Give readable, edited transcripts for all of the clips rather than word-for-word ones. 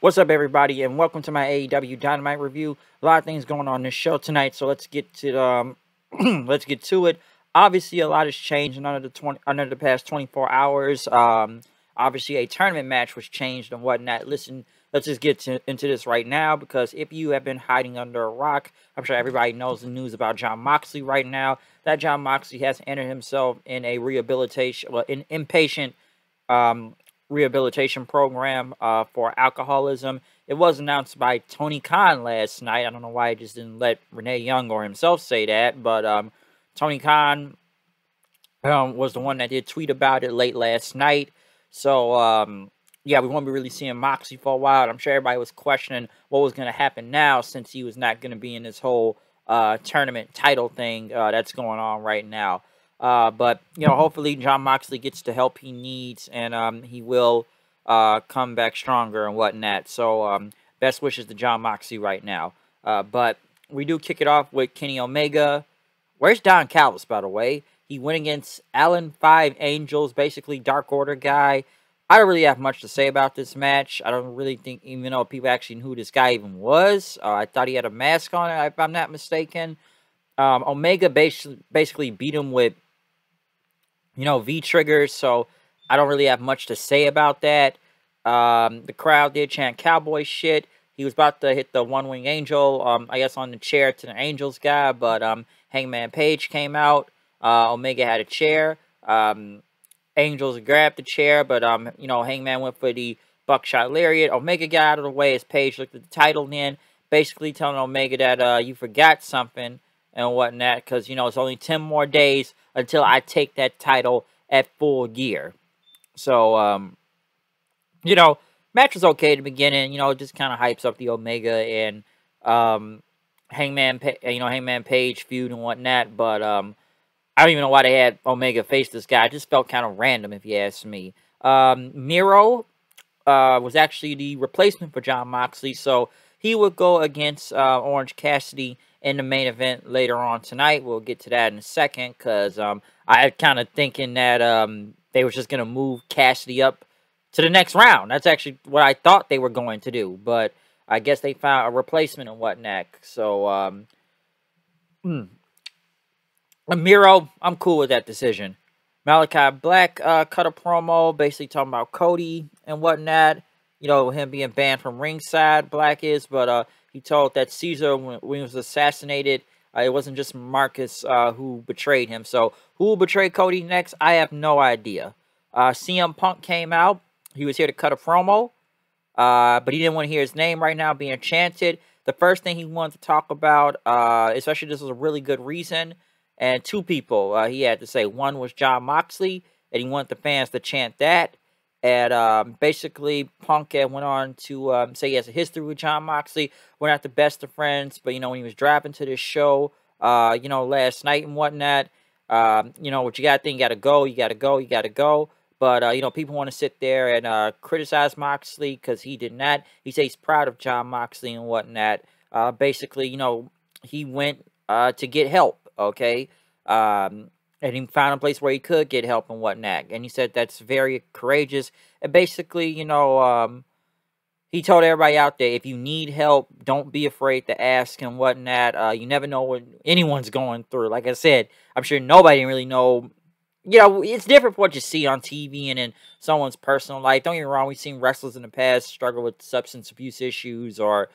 What's up, everybody, and welcome to my AEW Dynamite review. A lot of things going on this show tonight, so let's get to let's get to it. Obviously, a lot has changed under the past 24 hours. Obviously, a tournament match was changed and whatnot. Listen, let's just into this right now because if you have been hiding under a rock, I'm sure everybody knows the news about Jon Moxley right now. That Jon Moxley has entered himself in a an inpatient um, rehabilitation program for alcoholism. It was announced by Tony Khan last night. I don't know why he just didn't let Renee Young or himself say that, but Tony Khan was the one that did tweet about it late last night. So, yeah, we won't be really seeing Moxley for a while. I'm sure everybody was questioning what was going to happen now since he was not going to be in this whole tournament title thing that's going on right now. But, hopefully Jon Moxley gets the help he needs, and he will come back stronger and whatnot. So, best wishes to Jon Moxley right now. But we do kick it off with Kenny Omega. Where's Don Callis, by the way? He went against Allen 5 Angels, basically Dark Order guy. I don't really have much to say about this match. I don't really think even know people actually knew who this guy even was. I thought he had a mask on, if I'm not mistaken. Omega basically beat him with, V-triggers, so I don't really have much to say about that. The crowd did chant cowboy shit. He was about to hit the one-wing angel, I guess on the chair to the Angels guy, but Hangman Page came out. Omega had a chair. Angels grabbed the chair, but Hangman went for the buckshot lariat. Omega got out of the way as Page looked at the title then, basically telling Omega that you forgot something and whatnot, because it's only 10 more days until I take that title at Full Gear. So match was okay at the beginning. It just kind of hypes up the Omega and Hangman Page feud and whatnot. But I don't even know why they had Omega face this guy. It just felt kind of random, if you ask me. Miro was actually the replacement for Jon Moxley, so he would go against Orange Cassidy in the main event later on tonight. We'll get to that in a second, because I kind of thinking that they were just going to move Cassidy up to the next round. That's actually what I thought they were going to do, but I guess they found a replacement and whatnot. So, Miro, I'm cool with that decision. Malachi Black cut a promo basically talking about Cody and whatnot. Him being banned from ringside, Black is, but he told that Caesar, when he was assassinated, it wasn't just Marcus who betrayed him. So who will betray Cody next? I have no idea. CM Punk came out. He was here to cut a promo, but he didn't want to hear his name right now being chanted. The first thing he wanted to talk about, especially this was a really good reason, and two people he had to say. One was Jon Moxley, and he wanted the fans to chant that. And basically, Punk went on to say he has a history with Jon Moxley. We're not the best of friends, but, when he was driving to this show, last night and whatnot, what you got to think, you got to go, you got to go, you got to go. But, people want to sit there and criticize Moxley because he did not. He says he's proud of Jon Moxley and whatnot. Basically, he went to get help, okay? And he found a place where he could get help and whatnot. And he said that's very courageous. And basically, he told everybody out there, if you need help, don't be afraid to ask and whatnot. You never know what anyone's going through. Like I said, I'm sure nobody really know. It's different from what you see on TV and in someone's personal life. Don't get me wrong, we've seen wrestlers in the past struggle with substance abuse issues or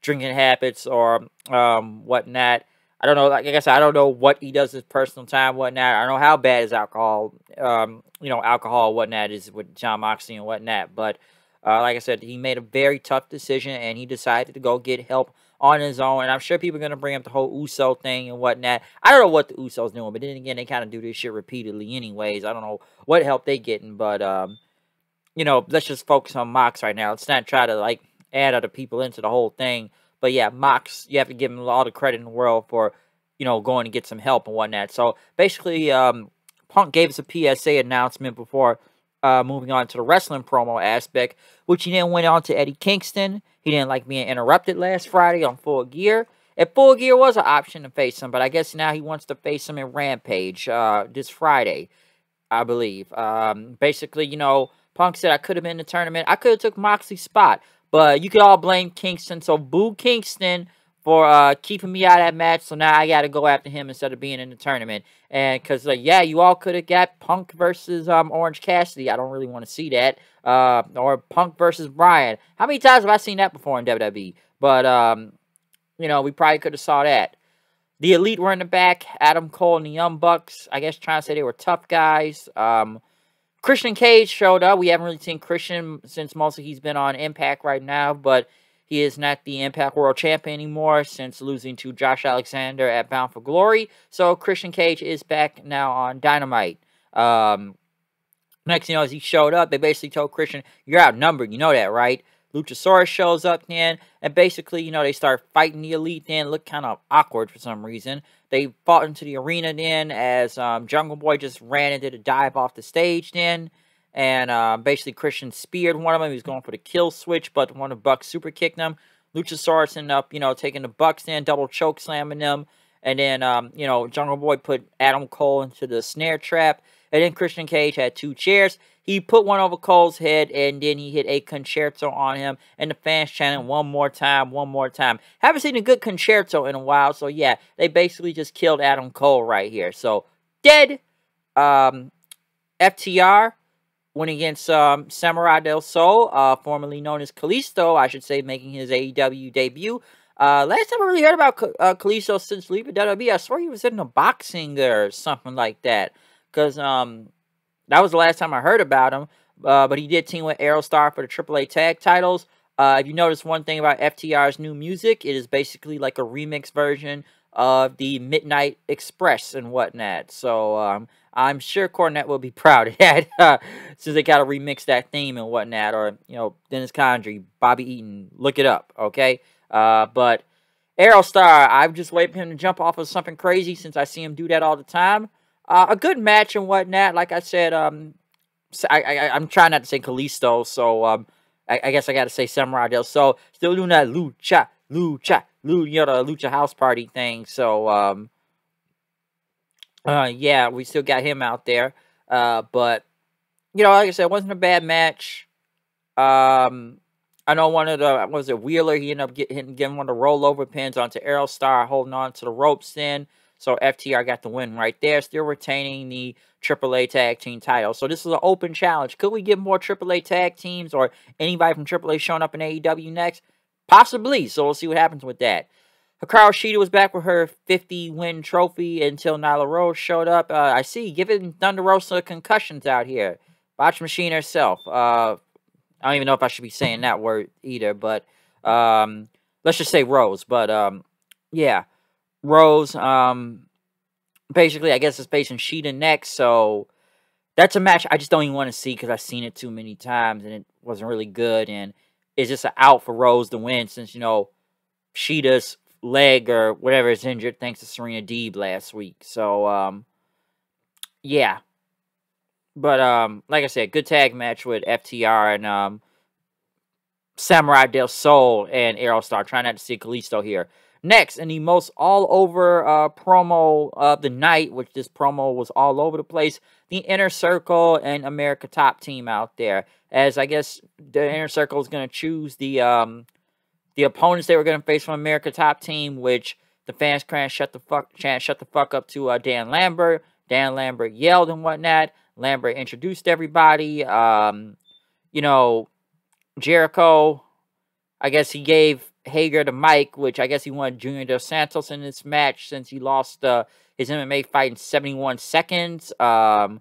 drinking habits or whatnot. I don't know. Like I said, I don't know what he does his personal time, whatnot. I don't know how bad his alcohol, alcohol, whatnot is with Jon Moxley and whatnot. But like I said, he made a very tough decision, and he decided to go get help on his own. And I'm sure people are going to bring up the whole Uso thing and whatnot. I don't know what the Usos doing, but then again, they kind of do this shit repeatedly anyways. I don't know what help they getting, but, let's just focus on Mox right now. Let's not try to, add other people into the whole thing. But yeah, Mox, you have to give him all the credit in the world for, going to get some help and whatnot. So basically, Punk gave us a PSA announcement before moving on to the wrestling promo aspect, which he then went on to Eddie Kingston. He didn't like being interrupted last Friday on Full Gear. If Full Gear was an option to face him, but I guess now he wants to face him in Rampage this Friday, I believe. Basically, Punk said I could have been in the tournament. I could have took Moxley's spot. But you could all blame Kingston. So boo Kingston for keeping me out of that match. So now I got to go after him instead of being in the tournament. And because, yeah, you all could have got Punk versus Orange Cassidy. I don't really want to see that. Or Punk versus Bryan. How many times have I seen that before in WWE? But, you know, we probably could have saw that. The Elite were in the back. Adam Cole and the Young Bucks, I guess trying to say they were tough guys. Christian Cage showed up. We haven't really seen Christian since mostly he's been on Impact right now, but he is not the Impact World Champion anymore since losing to Josh Alexander at Bound for Glory. So Christian Cage is back now on Dynamite. Next, you know, as he showed up, they basically told Christian, "You're outnumbered. You know that, right?" Luchasaurus shows up then, and basically, you know, they start fighting the Elite then. Looked kind of awkward for some reason. They fought into the arena then as Jungle Boy just ran and did a dive off the stage then. And basically Christian speared one of them. He was going for the kill switch, but one of Bucks super kicked him. Luchasaurus ended up, you know, taking the Bucks in, double choke slamming them. And then, you know, Jungle Boy put Adam Cole into the snare trap. And then Christian Cage had 2 chairs. He put one over Cole's head, and then he hit a concerto on him. And the fans chanted, "One more time, one more time." Haven't seen a good concerto in a while. So, yeah, they basically just killed Adam Cole right here. So, dead. FTR went against Samurai Del Sol, formerly known as Kalisto, I should say, making his AEW debut. Last time I really heard about Kalisto since leaving WWE, I swear he was in the boxing or something like that. Because that was the last time I heard about him. But he did team with Aerostar for the AAA tag titles. If you notice one thing about FTR's new music, it is basically like a remix version of the Midnight Express and whatnot. So I'm sure Cornette will be proud of that. Since they got to remix that theme and whatnot. Or, you know, Dennis Condrey, Bobby Eaton. Look it up, okay? But Aerostar, I'm just waiting for him to jump off of something crazy since I see him do that all the time. A good match and whatnot. Like I said, I'm trying not to say Kalisto, so I guess I got to say Samurai Del Sol. Still doing that lucha, you know, the lucha house party thing. So yeah, we still got him out there. But you know, like I said, it wasn't a bad match. I know one of the was it Wheeler. He ended up getting one of the rollover pins onto Aerostar, holding on to the ropes then. So FTR got the win right there, still retaining the AAA Tag Team title. So this is an open challenge. Could we get more AAA Tag Teams or anybody from AAA showing up in AEW next? Possibly. So we'll see what happens with that. Hikaru Shida was back with her 50-win trophy until Nyla Rose showed up. I see, giving Thunder Rosa concussions out here. Botch Machine herself. I don't even know if I should be saying that word either, but let's just say Rose. But yeah. Rose, basically, I guess it's facing Sheeta next, so that's a match I just don't even want to see because I've seen it too many times and it wasn't really good, and it's just an out for Rose to win since, you know, Sheeta's leg or whatever is injured thanks to Serena Deeb last week, so, yeah. But, like I said, good tag match with FTR and, Samurai Del Sol and Aerostar. Trying not to see Kalisto here. Next, in the most all-over promo of the night, which this promo was all over the place, the Inner Circle and America Top Team out there. As I guess the Inner Circle is going to choose the opponents they were going to face from America Top Team, which the fans can't shut the fuck up to Dan Lambert. Dan Lambert yelled and whatnot. Lambert introduced everybody. You know, Jericho, I guess he gave Hager the mic, which I guess he wanted Junior Dos Santos in this match since he lost his MMA fight in 71 seconds. And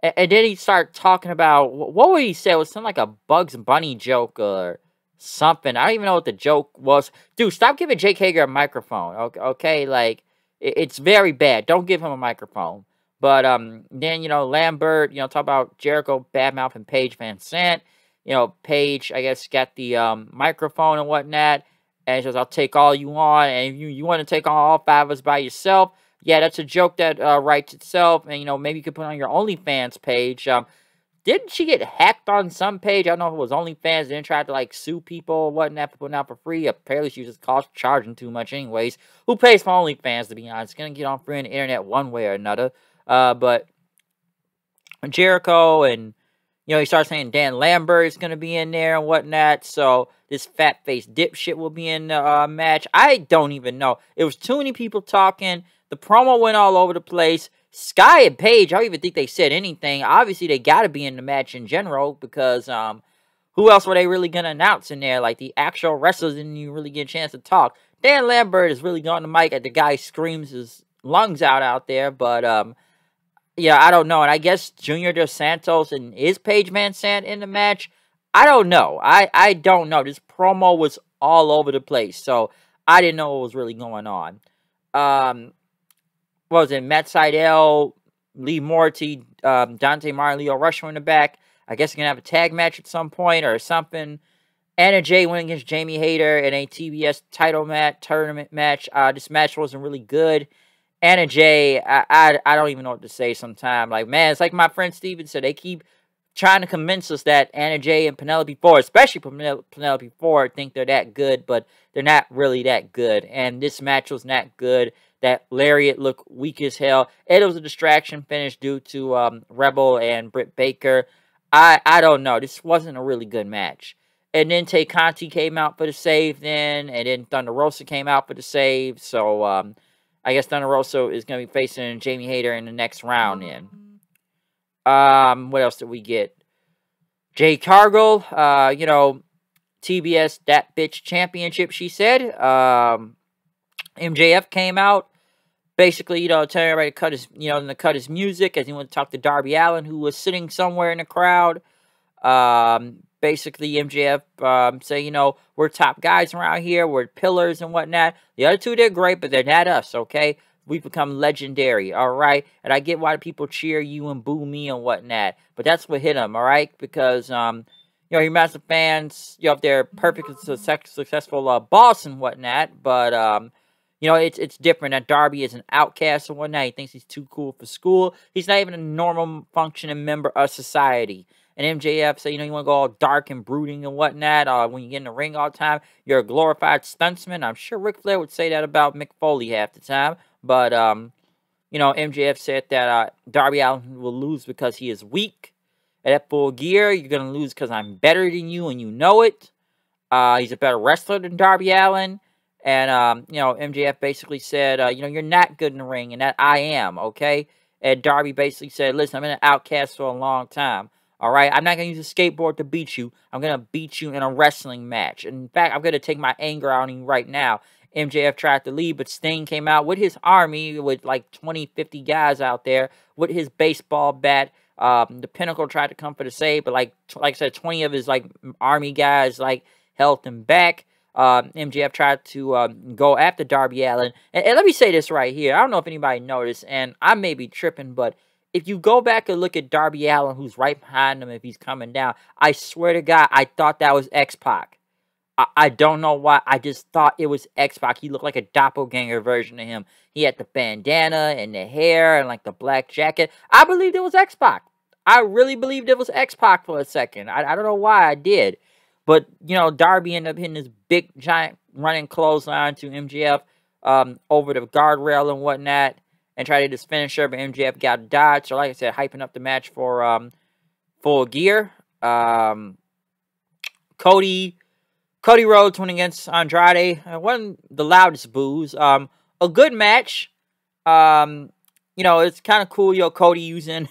then he started talking about, what would he say? It was something like a Bugs Bunny joke or something. I don't even know what the joke was. Dude, stop giving Jake Hager a microphone, okay? Like, it's very bad. Don't give him a microphone. But then, you know, Lambert, you know, talk about Jericho badmouth and Paige Van Sant. You know, Paige, I guess, got the microphone and whatnot. And he says, "I'll take all you want. And if you want to take on all 5 of us by yourself, yeah, that's a joke that writes itself. And, you know, maybe you could put on your OnlyFans page." Didn't she get hacked on some page? I don't know if it was OnlyFans. Then tried to, like, sue people or whatnot for putting out for free. Apparently, she was just charging too much anyways. Who pays for OnlyFans, to be honest? Going to get on free on the internet one way or another. But Jericho and, You know, he starts saying Dan Lambert is going to be in there and whatnot. So this fat-faced dipshit will be in the match. I don't even know. It was too many people talking. The promo went all over the place. Sky and Paige, I don't even think they said anything. Obviously, they got to be in the match in general because who else were they really going to announce in there? Like, the actual wrestlers didn't even really get a chance to talk. Dan Lambert is really going to mic at the guy screams his lungs out there. But, yeah, I don't know. And I guess Junior Dos Santos and is Paige Van Sant in the match? I don't know. I don't know. This promo was all over the place. So, I didn't know what was really going on. What was it? Matt Sydal, Lee Morty, Dante Martin, Leo Rush in the back. I guess they're going to have a tag match at some point or something. Andrade went against Jamie Hayter in a TBS title tournament match. This match wasn't really good. Andrade, I don't even know what to say sometimes. Like, man, it's like my friend Steven said. They keep trying to convince us that Andrade and Penelope Ford, especially Penelope Ford, think they're that good, but they're not really that good. And this match was not good. That Lariat looked weak as hell. It was a distraction finish due to Rebel and Britt Baker. I don't know. This wasn't a really good match. And then Tay Conti came out for the save then. And then Thunder Rosa came out for the save. So, I guess Thunder Rosa is going to be facing Jamie Hayter in the next round then. What else did we get? Jade Cargill, you know, TBS That Bitch Championship, she said. MJF came out. Basically, you know, telling everybody to cut his, to cut his music as he went to talk to Darby Allin, who was sitting somewhere in the crowd. Basically, MJF say, you know, we're top guys around here. We're pillars and whatnot. The other two did great, but they're not us, okay? We've become legendary, all right? And I get why people cheer you and boo me and whatnot, but that's what hit them, all right? Because, you know, your massive fans, you know, if they're perfectly successful boss and whatnot, but, you know, it's different. That Darby is an outcast and whatnot. He thinks he's too cool for school. He's not even a normal functioning member of society. And MJF said, you know, you want to go all dark and brooding and whatnot when you get in the ring all the time. You're a glorified stuntsman. I'm sure Ric Flair would say that about Mick Foley half the time. But, you know, MJF said that Darby Allin will lose because he is weak. At Full Gear, you're going to lose because I'm better than you and you know it. He's a better wrestler than Darby Allin. And, you know, MJF basically said, you know, you're not good in the ring, and that I am, okay? And Darby basically said, listen, I've been an outcast for a long time, all right? I'm not going to use a skateboard to beat you. I'm going to beat you in a wrestling match. And in fact, I'm going to take my anger out on you right now. MJF tried to leave, but Sting came out with his army, with like 20, 50 guys out there, with his baseball bat. The Pinnacle tried to come for the save, but like I said, 20 of his, like, army guys, like, held him back. MJF tried to go after Darby Allin. And let me say this right here. I don't know if anybody noticed, and I may be tripping, but if you go back and look at Darby Allin, who's right behind him if he's coming down, I swear to God, I thought that was X-Pac. I don't know why. I just thought it was X-Pac. He looked like a doppelganger version of him. He had the bandana and the hair and, like, the black jacket. I believed it was X-Pac. I really believed it was X-Pac for a second. I don't know why I did. But, you know, Darby ended up hitting this big, giant running clothesline to MJF over the guardrail and whatnot and tried to just finish her, but MJF got a dodge. So, like I said, hyping up the match for Full Gear. Cody Rhodes went against Andrade. It wasn't the loudest boos. A good match. You know, it's kind of cool, you know, Cody using,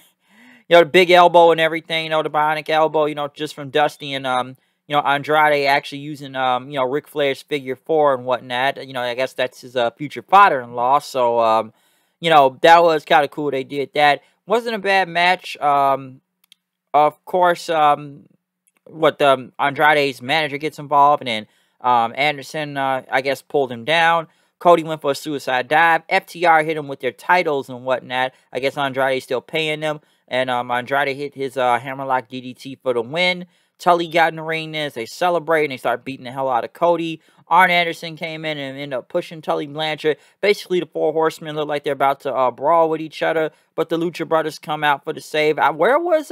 you know, the big elbow and everything, you know, the bionic elbow, you know, just from Dusty and, you know, Andrade actually using, you know, Ric Flair's figure 4 and whatnot. You know, I guess that's his future father-in-law. So, you know, that was kind of cool they did that. Wasn't a bad match. Of course, Andrade's manager gets involved, and then Anderson, I guess, pulled him down. Cody went for a suicide dive. FTR hit him with their titles and whatnot. I guess Andrade's still paying them. And Andrade hit his hammerlock DDT for the win. Tully got in the ring then as they celebrate and they start beating the hell out of Cody. Arn Anderson came in and ended up pushing Tully Blanchard. Basically, the Four Horsemen look like they're about to brawl with each other, but the Lucha Brothers come out for the save. Where was,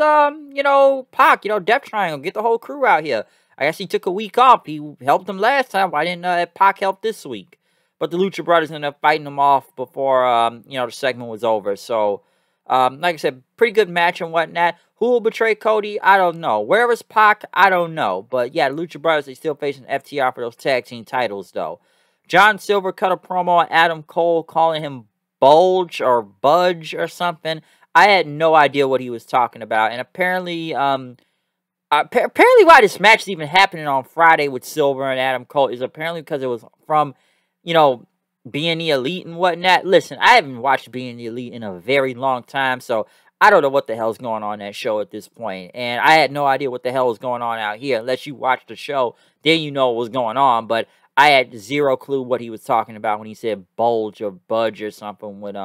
you know, Pac, you know, Death Triangle, get the whole crew out here. I guess he took a week off. He helped them last time. Why didn't Pac help this week? But the Lucha Brothers ended up fighting them off before, you know, the segment was over. So, Like I said, pretty good match and whatnot. Who will betray Cody? I don't know. Where is Pac? I don't know. But yeah, Lucha Brothers, they still facing FTR for those tag team titles, though. John Silver cut a promo on Adam Cole, calling him Bulge or Budge or something. I had no idea what he was talking about. And apparently, apparently why this match is even happening on Friday with Silver and Adam Cole is apparently because it was from, you know, Being the Elite and whatnot. Listen, I haven't watched Being the Elite in a very long time, so I don't know what the hell's going on that show at this point. And I had no idea what the hell was going on out here. Unless you watched the show, then you know what was going on. But I had zero clue what he was talking about when he said bulge or budge or something with,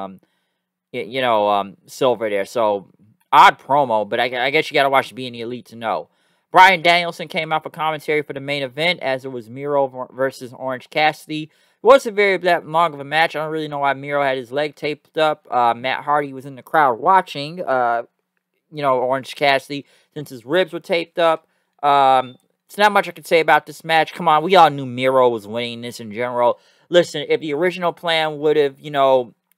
Silver there. So, odd promo, but I guess you got to watch Being the Elite to know. Bryan Danielson came out for commentary for the main event, as it was Miro versus Orange Cassidy. It wasn't very that long of a match. I don't really know why Miro had his leg taped up. Matt Hardy was in the crowd watching, Orange Cassidy, since his ribs were taped up. It's not much I can say about this match. Come on, we all knew Miro was winning this in general. Listen, if the original plan would have,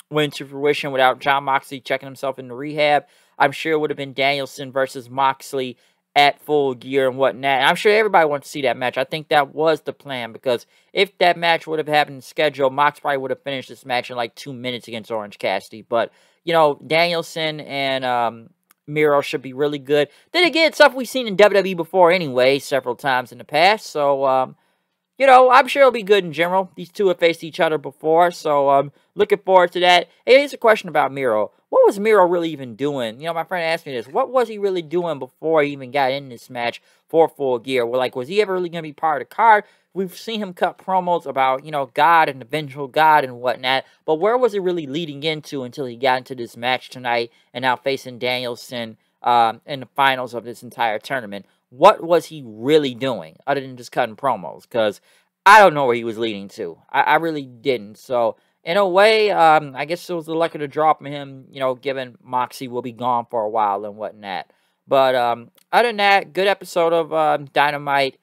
went to fruition without Jon Moxley checking himself into rehab, I'm sure it would have been Danielson versus Moxley at Full Gear and whatnot. I'm sure everybody wants to see that match. I think that was the plan, because if that match would have happened scheduled, Mox probably would have finished this match in like 2 minutes against Orange Cassidy. But, Danielson and Miro should be really good. Then again, stuff we've seen in WWE before anyway, several times in the past. So, I'm sure it'll be good in general. These two have faced each other before, so looking forward to that. Hey, here's a question about Miro. What was Miro really even doing? My friend asked me this. What was he really doing before he even got in this match for Full Gear? Was he ever really going to be part of the card? We've seen him cut promos about, God and the vengeful God and whatnot, but where was it really leading into until he got into this match tonight and now facing Danielson in the finals of this entire tournament? What was he really doing other than just cutting promos? Because I don't know where he was leading to. I really didn't. So, in a way, I guess it was the luck of the draw for him, given Moxie will be gone for a while and whatnot. But other than that, good episode of Dynamite.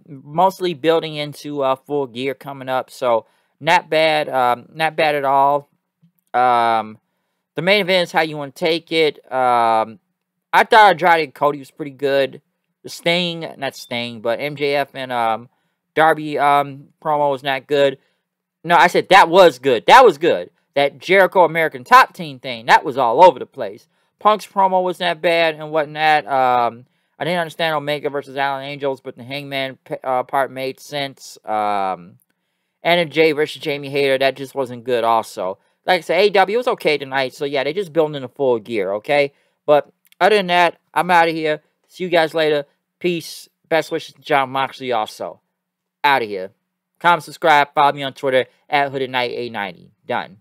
Mostly building into Full Gear coming up. So, not bad. Not bad at all. The main event is how you want to take it. I thought Andrade and Cody was pretty good. The not Sting, but MJF and Darby promo was not good. No, I said that was good. That was good. That Jericho American Top Team thing, that was all over the place. Punk's promo was not bad and whatnot. I didn't understand Omega versus Allen Angels, but the Hangman part made sense. Anna Jay versus Jamie Hayter, that just wasn't good also. Like I said, AEW was okay tonight, so yeah, they just building in a Full Gear, okay? But other than that, I'm out of here. See you guys later. Peace. Best wishes to Jon Moxley also. Out of here. Comment, subscribe, follow me on Twitter at HoodedKnight890. Done.